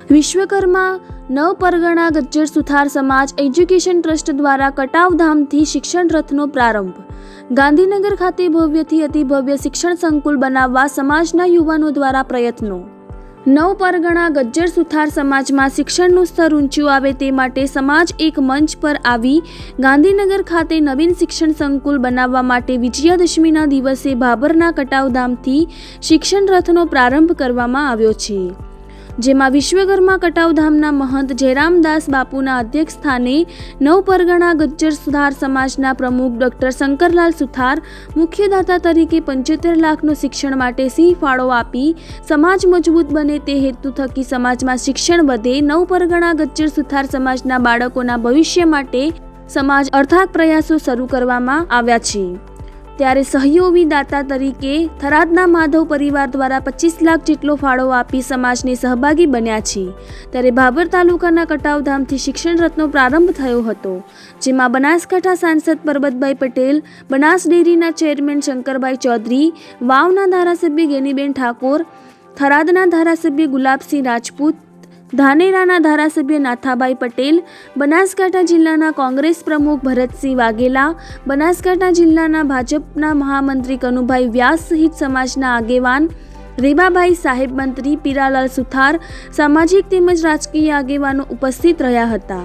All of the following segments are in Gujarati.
વિશ્વકર્મા નવપરગણા ગજ્જર સુથાર સમાજ એજ્યુકેશન ટ્રસ્ટ દ્વારા કટાવધામથી શિક્ષણ રથનો પ્રારંભ। ગાંધીનગર ખાતે ભવ્યથી અતિભવ્ય શિક્ષણ સંકુલ બનાવવા સમાજના યુવાનો દ્વારા પ્રયત્નો। નવપરગણા ગજ્જર સુથાર સમાજમાં શિક્ષણનું સ્તર ઊંચું આવે તે માટે સમાજ એક મંચ પર આવી ગાંધીનગર ખાતે નવીન શિક્ષણ સંકુલ બનાવવા માટે વિજયાદશમીના દિવસે ભાભરના કટાવધામથી શિક્ષણ રથનો પ્રારંભ કરવામાં આવ્યો છે, જેમાં વિશ્વકર્મા કટાવધામના મહંત જયરામદાસ બાપુના અધ્યક્ષ સ્થાને નવપરગણા ગજ્જર સુથાર સમાજના પ્રમુખ ડૉક્ટર શંકરલાલ સુથાર મુખ્યદાતા તરીકે 75 લાખનો શિક્ષણ માટે સિંહ ફાળો આપી સમાજ મજબૂત બને તે હેતુ થકી સમાજમાં શિક્ષણ વધે, નવપરગણા ગજ્જર સુથાર સમાજના બાળકોના ભવિષ્ય માટે સમાજ અર્થાત પ્રયાસો શરૂ કરવામાં આવ્યા છે। ત્યારે સહયોગી દાતા તરીકે થરાદના માધવ પરિવાર દ્વારા 25 લાખ જેટલો ફાળો આપી સમાજને સહભાગી બન્યા છે। ત્યારે ભાભર તાલુકાના કટાવધામથી શિક્ષણ રથનો પ્રારંભ થયો હતો, જેમાં બનાસકાંઠા સાંસદ પરબતભાઈ પટેલ, બનાસ ડેરીના ચેરમેન શંકરભાઈ ચૌધરી, વાવના ધારાસભ્ય ગેનીબેન ઠાકોર, થરાદના ધારાસભ્ય ગુલાબસિંહ રાજપૂત, ધાનેરાના ધારાસભ્ય નાથાભાઈ પટેલ, બનાસકાંઠા જિલ્લાના કોંગ્રેસ પ્રમુખ ભરતસિંહ વાઘેલા, બનાસકાંઠા જિલ્લાના ભાજપના મહામંત્રી કનુભાઈ વ્યાસ સહિત સમાજના આગેવાન રેબાભાઈ સાહેબ, મંત્રી પીરાલાલ સુથાર, સામાજિક તેમજ રાજકીય આગેવાનો ઉપસ્થિત રહ્યા હતા,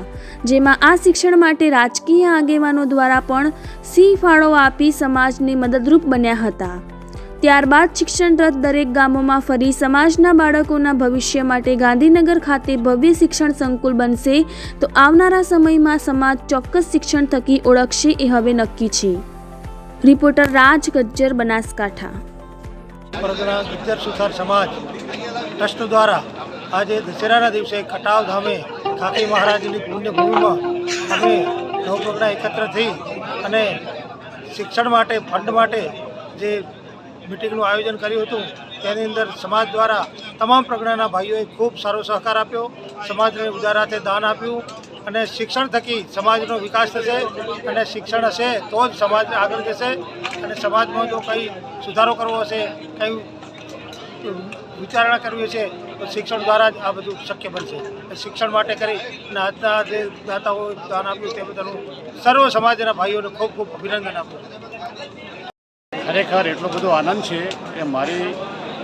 જેમાં આ શિક્ષણ માટે રાજકીય આગેવાનો દ્વારા પણ સિંહ ફાળો આપી સમાજને મદદરૂપ બન્યા હતા। ત્યારબાદ શિક્ષણ રથ દરેક ગામોમાં ફરી સમાજના બાળકોના ભવિષ્ય માટે ગાંધીનગર ખાતે ભવ્ય શિક્ષણ સંકુલ બનશે તો આવનારા સમયમાં સમાજ ચોક્કસ શિક્ષણ થકી ઓળખશે એ હવે નક્કી છે। રિપોર્ટર રાજ ગજ્જર, બનાસકાંઠા। પરગણા ગજ્જર સુથાર સમાજ ટ્રસ્ટ દ્વારા આજે દશેરાના દિવસે કટાવધામે ખાકી મહારાજની પુણ્યભૂમિમાં અમે નવપરગણા એકત્ર થઈ અને શિક્ષણ માટે ફંડ માટે જે મીટિંગનું આયોજન કર્યું હતું તેની અંદર સમાજ દ્વારા તમામ પ્રગણાના ભાઈઓએ ખૂબ સારો સહકાર આપ્યો, સમાજને ઉદારાતે દાન આપ્યું અને શિક્ષણ થકી સમાજનો વિકાસ થશે અને શિક્ષણ હશે તો જ સમાજ આગળ જશે અને સમાજમાં જો કંઈ સુધારો કરવો હશે, કંઈ વિચારણા કરવી હશે તો શિક્ષણ દ્વારા જ આ બધું શક્ય બનશે। શિક્ષણ માટે કરી અને આજના જે દાતાઓ દાન આપ્યું તે બધાનું સર્વ સમાજના ભાઈઓને ખૂબ ખૂબ અભિનંદન આપું। ખરેખર એટલો બધો આનંદ છે કે મારી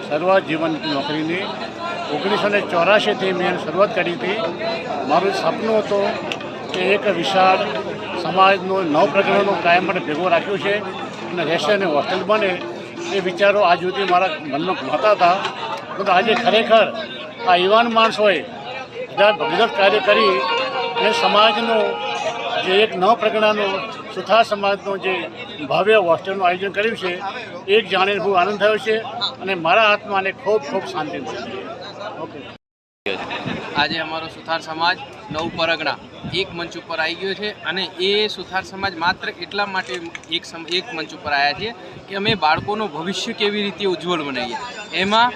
શરૂઆત જીવન નોકરીની 1984થી મેં શરૂઆત કરી હતી। મારું સપનું હતું કે એક વિશાળ સમાજનો નવપ્રજ્ઞાનો કાયમ માટે ભેગો રાખ્યો છે અને રહેશે અને હોસ્ટેલ બને એ વિચારો આજ સુધી મારા મનમાં ઘૂમતા હતા, પરંતુ આજે ખરેખર આ યુવાન માણસોએ ભગીરથ કાર્ય કરી અને સમાજનો જે એક નવપ્રજ્ઞાનો સુથાર સમાજનો જે ભવ્ય હોસ્ટેલનું આયોજન કર્યું છે એક જાણીને બહુ આનંદ થયો છે અને મારા આત્માને ખૂબ ખૂબ શાંતિ મળી। ઓકે, આજે અમારો સુથાર સમાજ નવપરગણા એક મંચ ઉપર આવી ગયો છે અને એ સુથાર સમાજ માત્ર એટલા માટે એક મંચ ઉપર આવ્યા છે કે અમે બાળકોનું ભવિષ્ય કેવી રીતે ઉજ્જવળ બનાવીએ, એમાં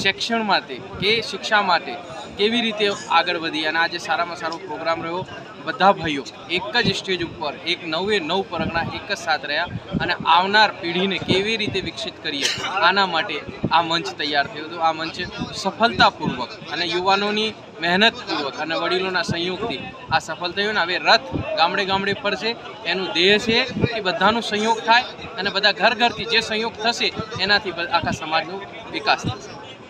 શિક્ષણ માટે કે શિક્ષા માટે કેવી રીતે આગળ વધીએ। અને આજે સારામાં સારો પ્રોગ્રામ રહ્યો, બધા ભાઈઓ એક જ સ્ટેજ ઉપર એક નવ પરગણા એક જ સાથ રહ્યા અને આવનાર પેઢીને કેવી રીતે વિકસિત કરીએ આના માટે આ મંચ તૈયાર થયો હતો। આ મંચ સફળતાપૂર્વક અને યુવાનોની મહેનતપૂર્વક અને વડીલોના સંયોગથી આ સફળ થયો ને હવે રથ ગામડે ગામડે ફરશે। એનું ધ્યેય છે કે બધાનો સંયોગ થાય અને બધા ઘર ઘરથી જે સંયોગ થશે એનાથી આખા સમાજનો વિકાસ થશે।